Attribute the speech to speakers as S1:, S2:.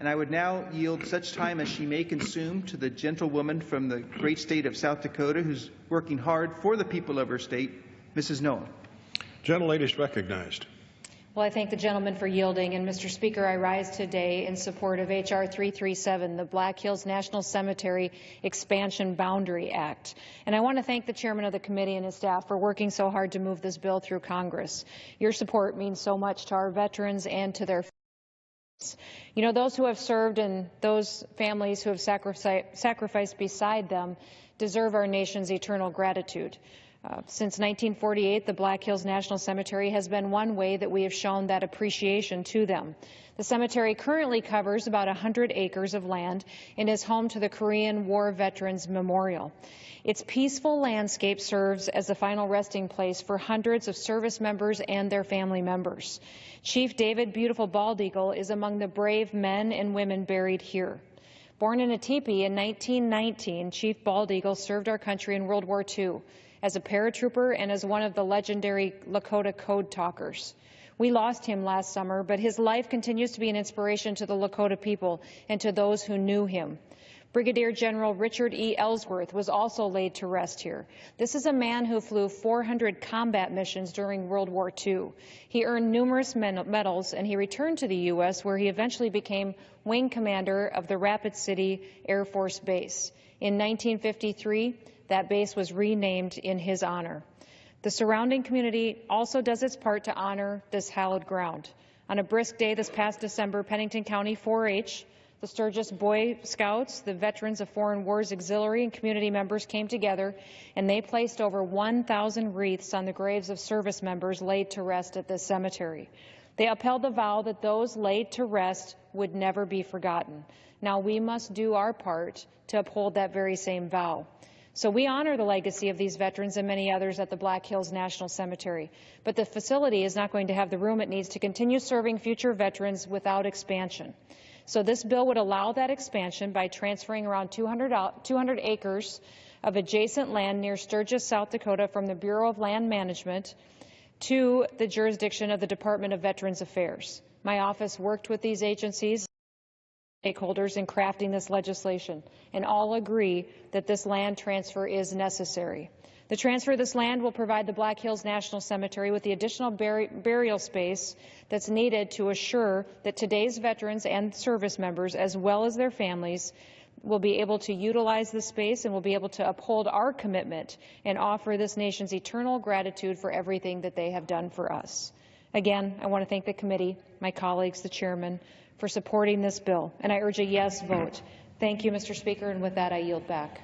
S1: and I would now yield such time as she may consume to the gentlewoman from the great state of South Dakota who's working hard for the people of her state, Mrs. Noem.
S2: Gentlelady is recognized.
S3: Well, I thank the gentleman for yielding. And, Mr. Speaker, I rise today in support of H.R. 337, the Black Hills National Cemetery Expansion Boundary Act. And I want to thank the chairman of the committee and his staff for working so hard to move this bill through Congress. Your support means so much to our veterans and to their families. You know, those who have served and those families who have sacrificed beside them deserve our nation's eternal gratitude. Since 1948, the Black Hills National Cemetery has been one way that we have shown that appreciation to them. The cemetery currently covers about 100 acres of land and is home to the Korean War Veterans Memorial. Its peaceful landscape serves as the final resting place for hundreds of service members and their family members. Chief David Beautiful Bald Eagle is among the brave men and women buried here. Born in a teepee in 1919, Chief Bald Eagle served our country in World War II. As a paratrooper and as one of the legendary Lakota code talkers. We lost him last summer, but his life continues to be an inspiration to the Lakota people and to those who knew him. Brigadier General Richard E. Ellsworth was also laid to rest here. This is a man who flew 400 combat missions during World War II. He earned numerous medals, and he returned to the U.S., where he eventually became wing commander of the Rapid City Air Force Base. In 1953, that base was renamed in his honor. The surrounding community also does its part to honor this hallowed ground. On a brisk day this past December, Pennington County 4-H, the Sturgis Boy Scouts, the Veterans of Foreign Wars Auxiliary, and community members came together, and they placed over 1,000 wreaths on the graves of service members laid to rest at this cemetery. They upheld the vow that those laid to rest would never be forgotten. Now we must do our part to uphold that very same vow. So we honor the legacy of these veterans and many others at the Black Hills National Cemetery. But the facility is not going to have the room it needs to continue serving future veterans without expansion. So this bill would allow that expansion by transferring around 200 acres of adjacent land near Sturgis, South Dakota from the Bureau of Land Management to the jurisdiction of the Department of Veterans Affairs. My office worked with these agencies stakeholders in crafting this legislation, and all agree that this land transfer is necessary. The transfer of this land will provide the Black Hills National Cemetery with the additional burial space that's needed to assure that today's veterans and service members, as well as their families, will be able to utilize this space and will be able to uphold our commitment and offer this nation's eternal gratitude for everything that they have done for us. Again, I want to thank the committee, my colleagues, the chairman, for supporting this bill, and I urge a yes vote. Thank you, Mr. Speaker, and with that I yield back.